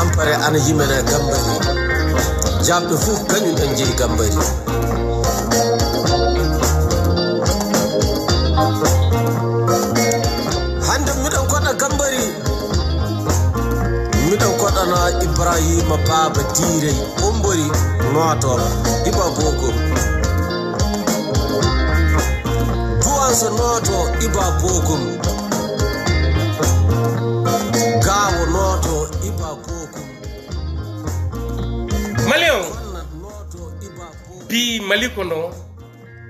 ampare ana yimena gambari jambe fu kanyu danje gambari hande midan koda gambari midan koda na Ibrahim baba tire ombori noto iba boko buanso noto iba boko gawo noto iba boko Malion bi malikono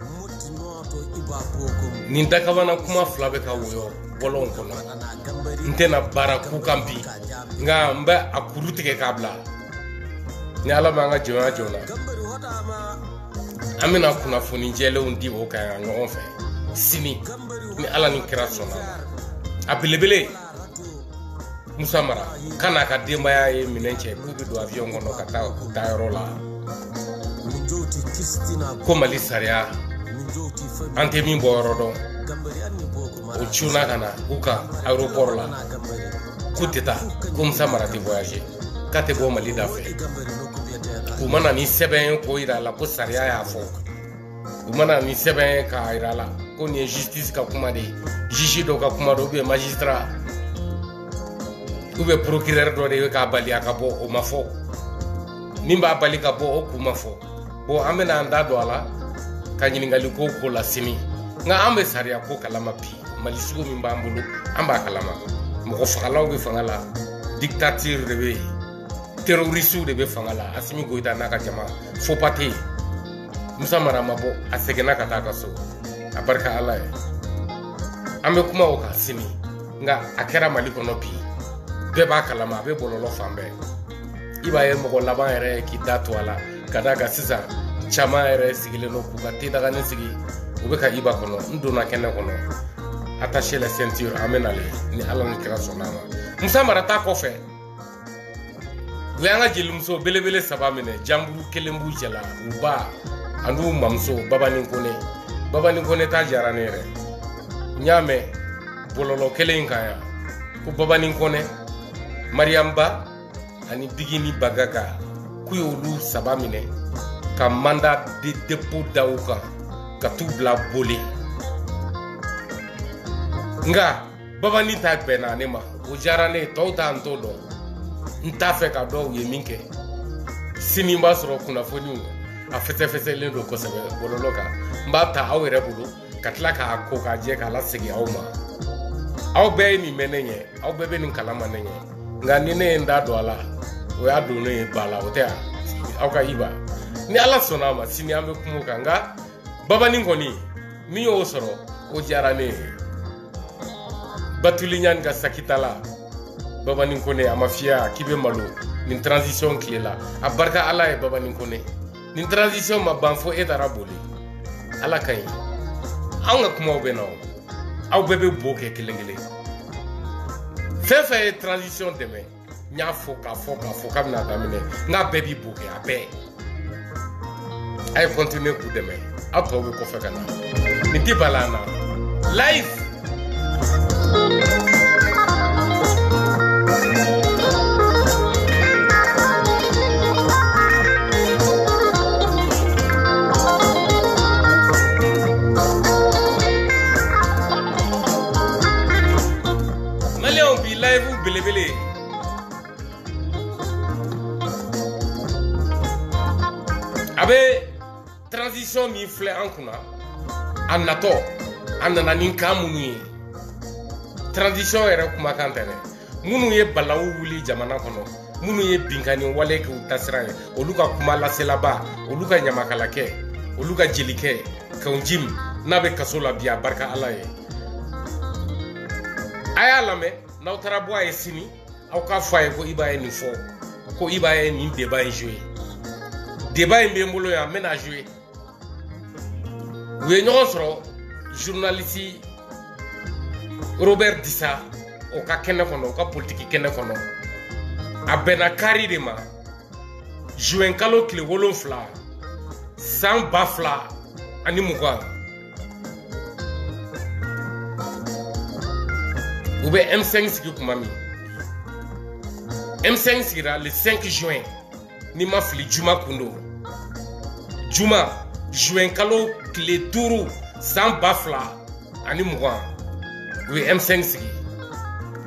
muti noto iba boko nindakawana kuma flabe ka woyo bolon kono ntena bara ku kampi nga mba akuru tike kabla ni ala manga jona amina kuna foni jele undi o ka ngo fe sini ni ala ni krasona apilebele musamara kana ka demba ya e minenche kubi do avion ngono ka ta rola ko mali saria ante min borodo o chuna kana uka aeroport la kuteta comme ça marati voyager kate bo mali dafe kumana ni seben ko ira la ko saria ya fo kumana ni seben ka ira la ko ni justice ka kuma de juge do ka kuma do be magistrat ou be procureur do de ka bali ka bo o mafo nimba bali ka bo o kuma fo bo amena anda do ala kanyi ngali ko la simi nga ambe saria ko kalama pi malisugo mimba ambulu amba kalama mo fangala be fangala dictature de be terroriste de be fangala asimi goita naka jama fo pate musamara mabo asegena kata kaso abarka Allah ambe kuma o ka simi nga akera maliko no pi be ba kalama be bololo fambe iba ye mo laba ere ki datu ala kada ga sisa chama ere sigile no ku gati daga ne sigi ubeka iba kono ndona kene kono attacher la ceinture amenale ni ala ni kira sonama musamara ta ko fe wanga jilumso belebele sabamene jambu kelembu jela uba andu mamso baba ni kone ta jaranere nyame bololo kelen kaya ku baba ni kone mariamba ani bigini bagaga kuyolu sabamene ka mandat de dépôt dauka ka tubla bolé nga baba ni ta pena ne ma o jarane tota antodo nta fe ka do ye minke sini mbasro kuna foni a fete lendo ko sebe bololoka mbata awere bulu katla ka ko ka je ka la sigi awma aw be ni menenye aw bebe ni kalama nenye nga ni ne nda do ala o ya do ne bala o te aw ka iba ni ala sonama sini ambe kumuka nga baba ni ngoni mi yo soro o jarane batulinyan ga sakitala baba ni kone amafia kibe malo ni transition clé a barka ala e baba ni kone ni transition ma banfo e daraboli ala kay anga kuma be no aw bebe boke kelengele fefe transition deme nya foka na damine nga baby boke abe ay continue ku deme ato be ko fekana ni tibalana life belebele abe transition mi flé en kuna anato anana ninka munu transition era kuma kantere munu ye balawu wuli jamana kono munu ye binkani wale ke utasra oluka kuma la selaba oluka nyamakala ke oluka jelike kaunjim nabe kasola biya barka alaye aya lame na utarabwa yesini au ka faye ko ibaye ni fo ko ibaye ni débat jouer débat mbembolo ya mena jouer we nyosro journaliste Robert Dissa o ka kene kono ka politique kene kono abena kari de ma jouer kalo kile wolonfla sans bafla ani mugwa ube M5 sigi kumami M5 sigira le 5 juin ni ma fili Juma kundo Juma juin kalo tile 5 san ba fila ani mugan u ye M5 sigi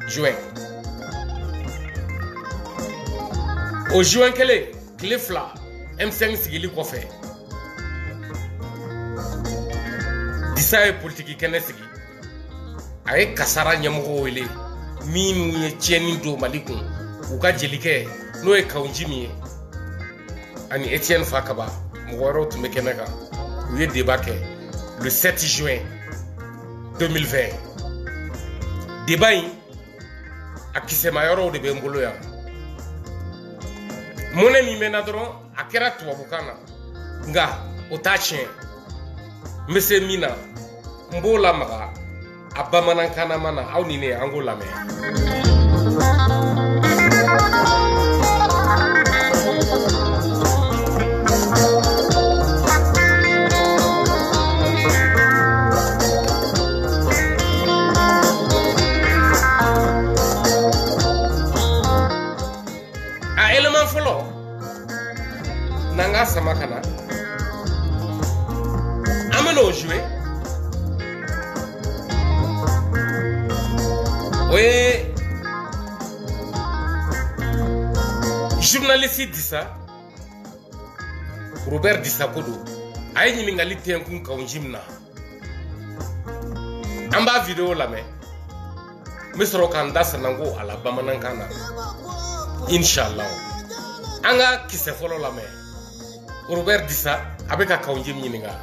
juin o juin kelen tile fila M5 sigili kɔfɛ Disa ye politiki kɛnɛ sigi a ye kasara ɲɛmɔgɔ wele minnu ye tiɲɛni don Mali kun u ka jelikɛ n'o ye Kawunji min ye ani Etienne Fakaba mɔgɔ wɛrɛw tun bɛ kɛnɛ kan u ye débat kɛ le 7 juin 2020 débat in a kisɛma yɔrɔw de bɛ n bolo yan mɔnɛ min bɛ na dɔrɔn a kɛra tubabukan na nka o t'a tiɲɛ n bɛ se min na n b'o lamaga a bamanankanama na aw ni ne an k'o lamɛn. A élément fɔlɔ n'an ka sama ka na an bɛ n'o jouer o ye journaliste Disa Robert Disa ko don a ye ɲininkali tɛnkun Kawunji min na an b'a video lamɛn n bɛ sɔrɔ k'an da sanango a la bamanankan na inshallah an ka kisɛ fɔlɔ lamɛn Robert Disa a bɛ ka Kawunji min ɲininka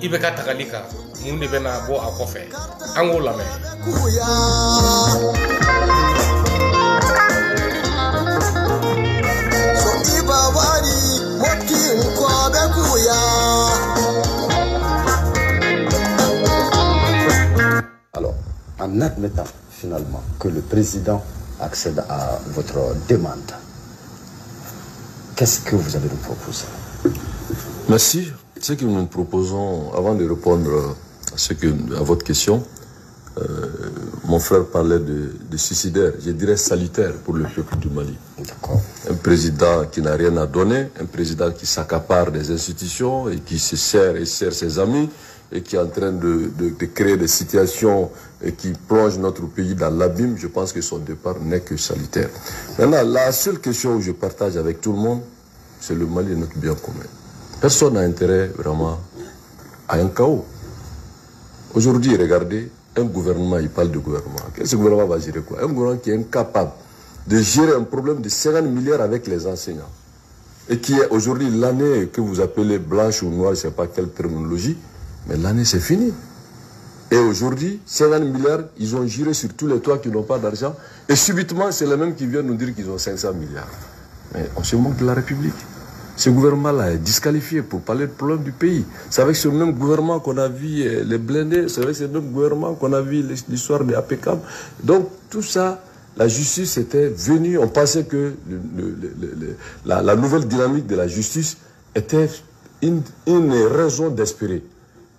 i bɛ ka tagali kan mun de bɛ na bɔ a kɔfɛ an k'o lamɛn. Alors, en admettant finalement que le président accède à votre demande, qu'est-ce que vous avez nous proposé? Merci. Ce que nous proposons, avant de répondre à votre question, mon frère parlait de suicidaire, je dirais salutaire pour le peuple du Mali. Un président qui n'a rien à donner, un président qui s'accapare des institutions et qui se sert et sert ses amis et qui est en train de créer des situations et qui plonge notre pays dans l'abîme. Je pense que son départ n'est que salutaire. Maintenant, la seule question où je partage avec tout le monde, c'est le Mali est notre bien commun. Personne n'a intérêt vraiment à un chaos. Aujourd'hui, regardez, un gouvernement, il parle de gouvernement. Qu'est-ce que ce gouvernement va gérer quoi? Un gouvernement qui est incapable de gérer un problème de 50 milliards avec les enseignants. Et qui est aujourd'hui l'année que vous appelez blanche ou noire, je ne sais pas quelle terminologie, mais l'année c'est fini. Et aujourd'hui, 50 milliards, ils ont géré sur tous les toits qui n'ont pas d'argent. Et subitement, c'est les mêmes qui viennent nous dire qu'ils ont 500 milliards. Mais on se moque de la République. Ce gouvernement-là est disqualifié pour parler du problème du pays. C'est avec ce même gouvernement qu'on a vu les blindés, c'est avec ce même gouvernement qu'on a vu l'histoire des APCAM. Donc tout ça, la justice était venue, on pensait que la nouvelle dynamique de la justice était une raison d'espérer.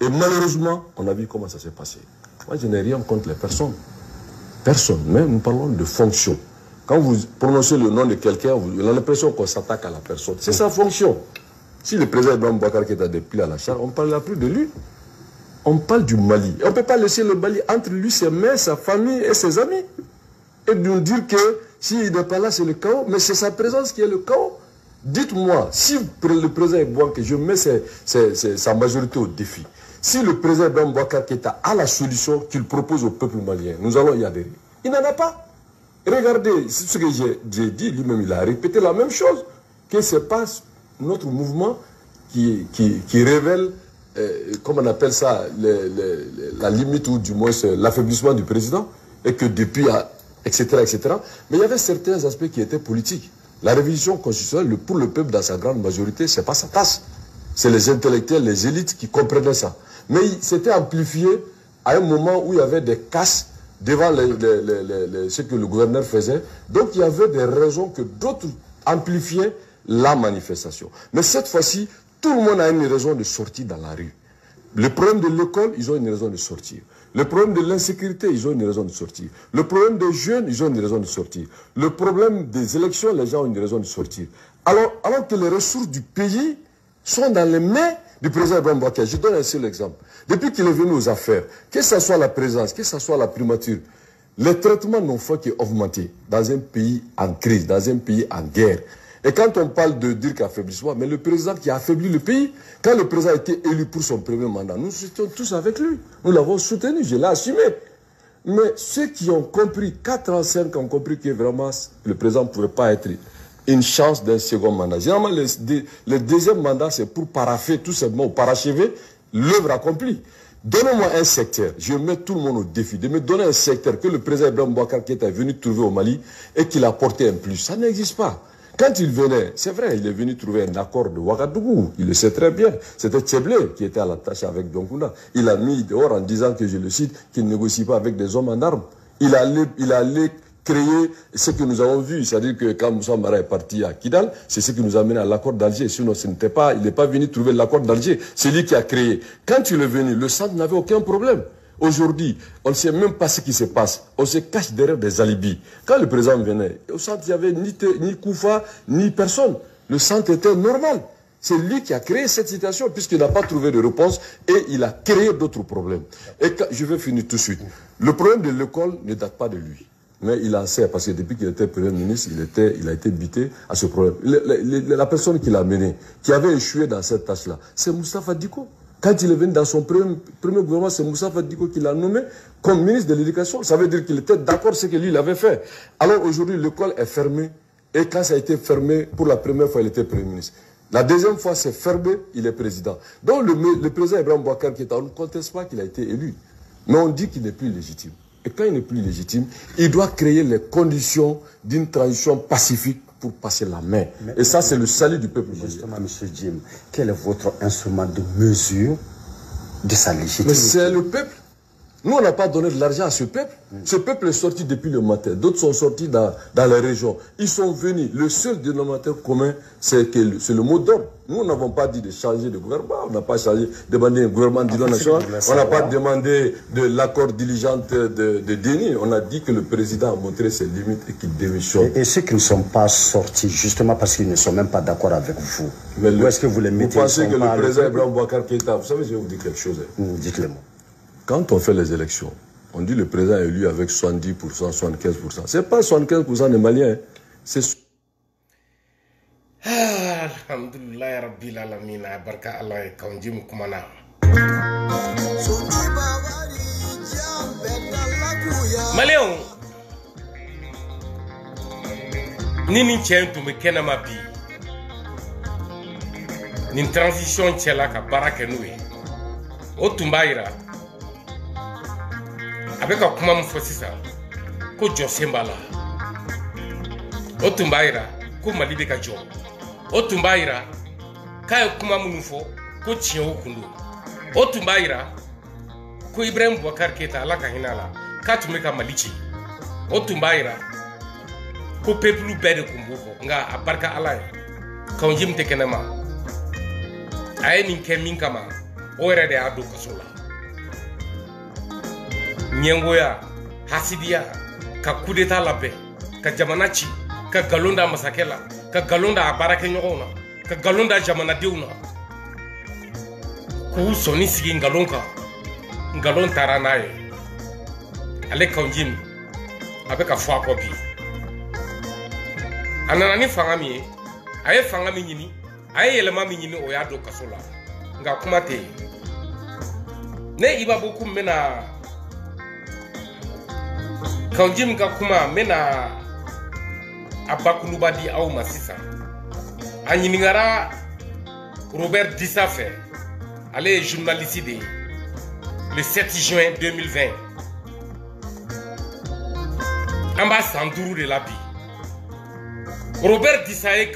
Et malheureusement, on a vu comment ça s'est passé. Moi, je n'ai rien contre les personnes. Personne, mais nous parlons de fonction. Quand vous prononcez le nom de quelqu'un, vous avez l'impression qu'on s'attaque à la personne. C'est sa fonction. Si le président Ibrahim Boubacar Keïta est depuis à la charge, on ne parle plus de lui. On parle du Mali. Et on ne peut pas laisser le Mali entre lui, ses mères, sa famille et ses amis. Et nous dire que s'il n'est pas là, c'est le chaos. Mais c'est sa présence qui est le chaos. Dites-moi, si le président Boubacar, je mets sa majorité au défi, si le président Ibrahim Boubacar Keïta a la solution qu'il propose au peuple malien, nous allons y adhérer. Il n'en a pas. Regardez ce que j'ai dit, lui-même il a répété la même chose, que ce n'est pas notre mouvement qui révèle, comment on appelle ça, la limite ou du moins l'affaiblissement du président, et que depuis, etc., etc. Mais il y avait certains aspects qui étaient politiques. La révision constitutionnelle, pour le peuple dans sa grande majorité, ce n'est pas sa tasse. C'est les intellectuels, les élites qui comprenaient ça. Mais c'était amplifié à un moment où il y avait des casses devant ce que le gouverneur faisait. Donc il y avait des raisons que d'autres amplifiaient la manifestation. Mais cette fois-ci, tout le monde a une raison de sortir dans la rue. Le problème de l'école, ils ont une raison de sortir. Le problème de l'insécurité, ils ont une raison de sortir. Le problème des jeunes, ils ont une raison de sortir. Le problème des élections, les gens ont une raison de sortir. Alors que les ressources du pays sont dans les mains du président Ibrahim Boubacar. Je donne un seul exemple. Depuis qu'il est venu aux affaires, que ce soit la présence, que ce soit la primature, les traitements n'ont fait qu'augmenter dans un pays en crise, dans un pays en guerre. Et quand on parle de dire qu'affaiblissement, mais le président qui a affaibli le pays, quand le président a été élu pour son premier mandat, nous étions tous avec lui. Nous l'avons soutenu, je l'ai assumé. Mais ceux qui ont compris, 4 ans, 5 ont compris que vraiment le président ne pouvait pas être une chance d'un second mandat. Généralement, le deuxième mandat, c'est pour parachever tout simplement, ou parachever l'œuvre accomplie. Donnez-moi un secteur, je mets tout le monde au défi, de me donner un secteur que le président Ibrahim Boubacar Keïta est venu trouver au Mali et qu'il a apporté un plus. Ça n'existe pas. Quand il venait, c'est vrai, il est venu trouver un accord de Ouagadougou, il le sait très bien. C'était Tcheblé qui était à la tâche avec Donkouna. Il a mis dehors en disant que, je le cite, qu'il ne négocie pas avec des hommes en armes. Il allait créer ce que nous avons vu, c'est-à-dire que quand Moussa Mara est parti à Kidal, c'est ce qui nous a mené à l'accord d'Alger. Sinon, il n'est pas venu trouver l'accord d'Alger, c'est lui qui a créé. Quand il est venu, le centre n'avait aucun problème. Aujourd'hui, on ne sait même pas ce qui se passe. On se cache derrière des alibis. Quand le président venait, au centre, il n'y avait ni Koufa, ni personne. Le centre était normal. C'est lui qui a créé cette situation, puisqu'il n'a pas trouvé de réponse et il a créé d'autres problèmes. Et je vais finir tout de suite. Le problème de l'école ne date pas de lui. Mais il en sait, parce que depuis qu'il était Premier ministre, il a été bité à ce problème. La personne qui l'a mené, qui avait échoué dans cette tâche-là, c'est Moustapha Diko. Quand il est venu dans son premier gouvernement, c'est Moustapha Diko qui l'a nommé comme ministre de l'Éducation. Ça veut dire qu'il était d'accord avec ce que lui, il avait fait. Alors aujourd'hui, l'école est fermée. Et quand ça a été fermé, pour la première fois, il était Premier ministre. La deuxième fois, c'est fermé, il est président. Donc le président Ibrahim Boubacar Keïta, on ne conteste pas qu'il a été élu. Mais on dit qu'il n'est plus légitime. Et quand il n'est plus légitime, il doit créer les conditions d'une transition pacifique pour passer la main. Et ça, c'est le salut du peuple. Justement, M. Jim, quel est votre instrument de mesure de sa légitimité? Mais c'est le peuple. Nous, on n'a pas donné de l'argent à ce peuple. Ce peuple est sorti depuis le matin. D'autres sont sortis dans les régions. Ils sont venus. Le seul dénominateur commun, c'est le mot d'ordre. Nous n'avons pas dit de changer de gouvernement. On n'a pas demandé un gouvernement d'union nationale. On n'a pas demandé de l'accord diligente de Denis. On a dit que le président a montré ses limites et qu'il démissionne. Et ceux qui ne sont pas sortis, justement parce qu'ils ne sont même pas d'accord avec vous, où est-ce que vous les mettez? Vous pensez que le président Ibrahim Boubacar Keïta, vous savez, je vais vous dire quelque chose. Dites-le-moi. Quand on fait les élections, on dit le président est élu avec 70%, 75%. Ce n'est pas 75% des Maliens. C'est... Alhamdulillah Rabbil Alamin, barka Allah kaunjim kumana. Maléon, nini tient to me kenama bi. Nin transition tchela ka baraka noué. O tumbaira. Avec un comment faut ça ko Josembala o tumbaira ko Mali be ka jo o tumbaira kay kuma munufo ko Tchio kundu o tumbaira ko Ibrahim Boubacar Keïta ala ka hinala ka tume ka Malichi o tumbaira ko peuple bede kumbuko nga abarka ala ka njim te kenema ay nin kemin kama o rede adu kasola Nyengoya, hasidia, ka coup d'état la paix, ka jamanachi, ka galonda masakela, ka galonda abarake nyona, ka galonda jamana diuna. Ku soni sigi ngalonka, ngalon taranaye. Ale kaunjim, avec a foi kopi. Ananani fangami, aye fangami nyini, aye elema nyini oyado kasola. Nga kumate. Ne iba boku mena Kaunjim ka kuma mena abakulubadi au masisa anyiningara Robert Dissafe allez journaliste le 7 juin 2020 ambassanduru de la vie Robert Dissafe